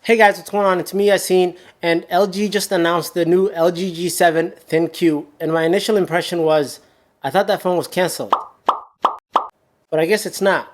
Hey guys, what's going on? It's me, Yasin, and LG just announced the new LG G7 ThinQ, and my initial impression was, I thought that phone was canceled. But I guess it's not,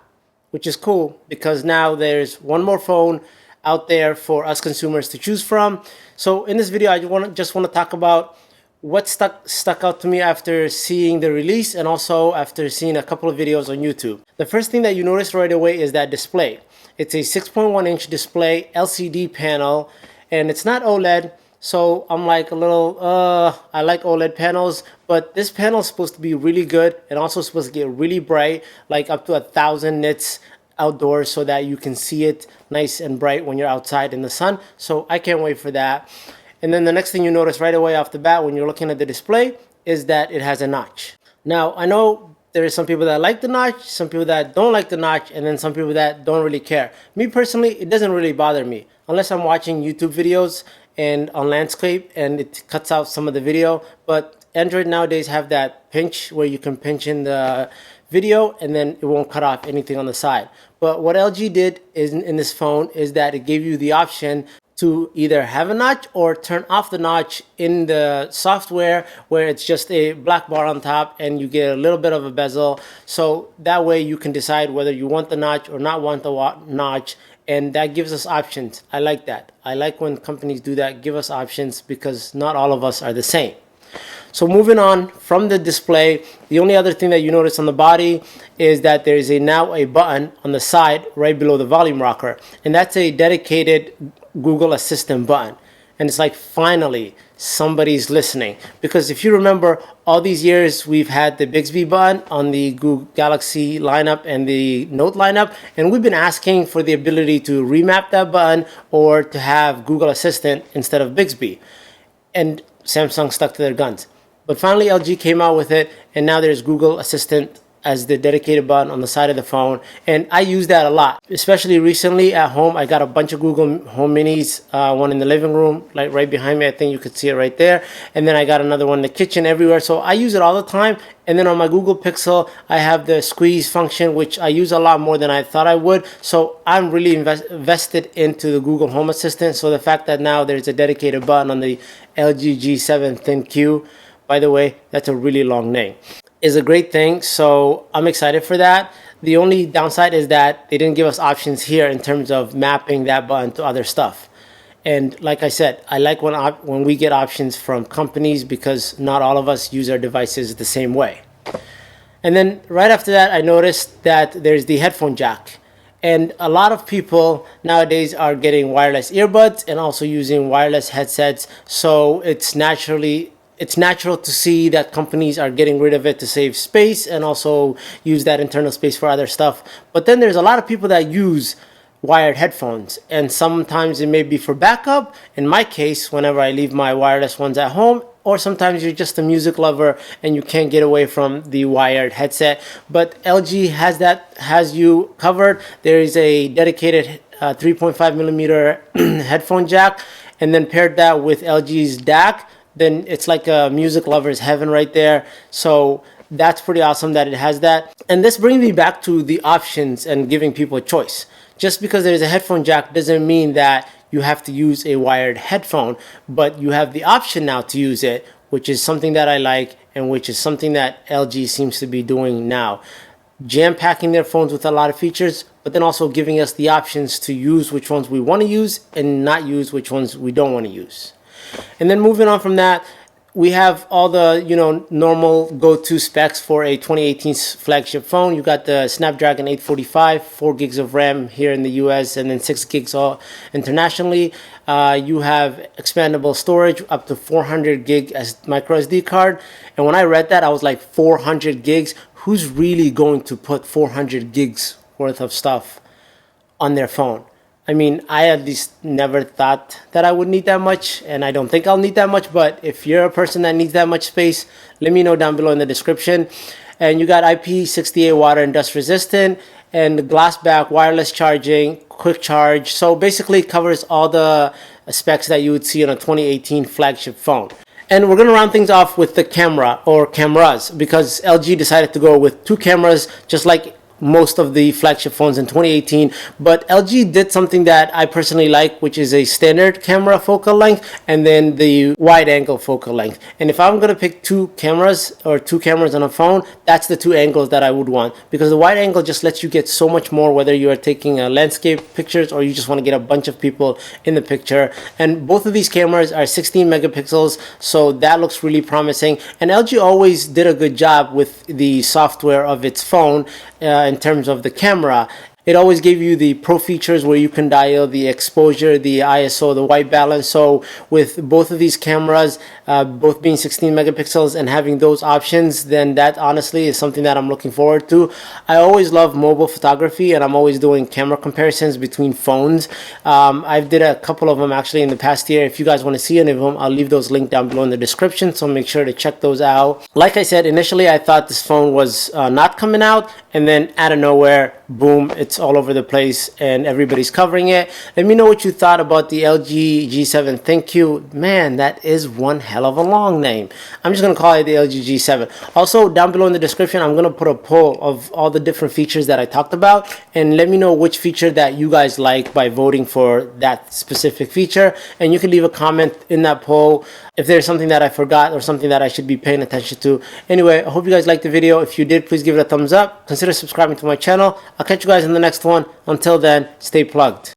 which is cool because now there's one more phone out there for us consumers to choose from. So in this video, I just want to talk about what stuck out to me after seeing the release and also after seeing a couple of videos on YouTube. The first thing that you notice right away is that display. It's a 6.1-inch display LCD panel, and it's not OLED, so I'm like a little, I like OLED panels, but this panel is supposed to be really good and also supposed to get really bright, like up to 1,000 nits outdoors so that you can see it nice and bright when you're outside in the sun. So I can't wait for that. And then the next thing you notice right away off the bat when you're looking at the display is that it has a notch. Now, I know there are some people that like the notch, some people that don't like the notch, and then some people that don't really care. Me personally, it doesn't really bother me unless I'm watching YouTube videos and on landscape and it cuts out some of the video. But Android nowadays have that pinch where you can pinch in the video and then it won't cut off anything on the side. But what LG did in this phone is that it gave you the option to either have a notch or turn off the notch in the software where it's just a black bar on top and you get a little bit of a bezel. So that way you can decide whether you want the notch or not want the notch, and that gives us options. I like that. I like when companies do that, give us options, because not all of us are the same. So moving on from the display, the only other thing that you notice on the body is that there is now a button on the side right below the volume rocker, and that's a dedicated Google Assistant button. And it's like, finally somebody's listening, because if you remember, all these years we've had the Bixby button on the Google Galaxy lineup and the Note lineup, and we've been asking for the ability to remap that button or to have Google Assistant instead of Bixby, and Samsung stuck to their guns. But finally LG came out with it, and now there's Google Assistant as the dedicated button on the side of the phone, and I use that a lot, especially recently at home. I got a bunch of Google Home Minis, one in the living room, like right behind me. I think you could see it right there, and then I got another one in the kitchen, everywhere. So I use it all the time. And then on my Google Pixel, I have the squeeze function, which I use a lot more than I thought I would. So I'm really invested into the Google Home Assistant. So the fact that now there's a dedicated button on the LG G7 ThinQ, by the way, that's a really long name, is a great thing. So I'm excited for that. The only downside is that they didn't give us options here in terms of mapping that button to other stuff. And like I said, I like when we get options from companies, because not all of us use our devices the same way. And then right after that, I noticed that there's the headphone jack. And a lot of people nowadays are getting wireless earbuds and also using wireless headsets. So it's natural to see that companies are getting rid of it to save space and also use that internal space for other stuff. But then there's a lot of people that use wired headphones, and sometimes it may be for backup. In my case, whenever I leave my wireless ones at home, or sometimes you're just a music lover and you can't get away from the wired headset. But LG has you covered. There is a dedicated 3.5 millimeter headphone jack, and then paired that with LG's DAC, then it's like a music lover's heaven right there. So that's pretty awesome that it has that. And this brings me back to the options and giving people a choice. Just because there's a headphone jack doesn't mean that you have to use a wired headphone, but you have the option now to use it, which is something that I like, and which is something that LG seems to be doing now. Jam-packing their phones with a lot of features, but then also giving us the options to use which ones we want to use and not use which ones we don't want to use. And then moving on from that, we have all the normal go-to specs for a 2018 flagship phone. You got the Snapdragon 845, 4 gigs of RAM here in the US, and then 6 gigs all internationally. You have expandable storage up to 400 gig as micro SD card. And when I read that, I was like, 400 gigs? Who's really going to put 400 gigs worth of stuff on their phone? I mean, I at least never thought that I would need that much, and I don't think I'll need that much. But if you're a person that needs that much space, let me know down below in the description. And you got IP68 water and dust resistant, and glass back, wireless charging, quick charge. So basically it covers all the specs that you would see on a 2018 flagship phone. And we're going to round things off with the camera, or cameras, because LG decided to go with 2 cameras, just like most of the flagship phones in 2018, but LG did something that I personally like, which is a standard camera focal length and then the wide angle focal length. And if I'm gonna pick two cameras on a phone, that's the two angles that I would want, because the wide angle just lets you get so much more, whether you are taking landscape pictures or you just want to get a bunch of people in the picture. And both of these cameras are 16 megapixels, so that looks really promising. And LG always did a good job with the software of its phone in terms of the camera. It always gave you the pro features where you can dial the exposure, the ISO, the white balance. So with both of these cameras, both being 16 megapixels and having those options, then that honestly is something that I'm looking forward to. I always love mobile photography, and I'm always doing camera comparisons between phones. I've did a couple of them actually in the past year. If you guys want to see any of them, I'll leave those linked down below in the description, so make sure to check those out. Like I said, initially I thought this phone was not coming out, and then out of nowhere, boom, it's all over the place and everybody's covering it. Let me know what you thought about the LG G7 ThinQ. Man, that is one hell of a long name. I'm just gonna call it the LG G7. Also, down below in the description, I'm gonna put a poll of all the different features that I talked about, and let me know which feature that you guys like by voting for that specific feature. And you can leave a comment in that poll if there's something that I forgot or something that I should be paying attention to. Anyway, I hope you guys liked the video. If you did, please give it a thumbs up. Consider subscribing to my channel. I'll catch you guys in the next one. Until then, stay plugged.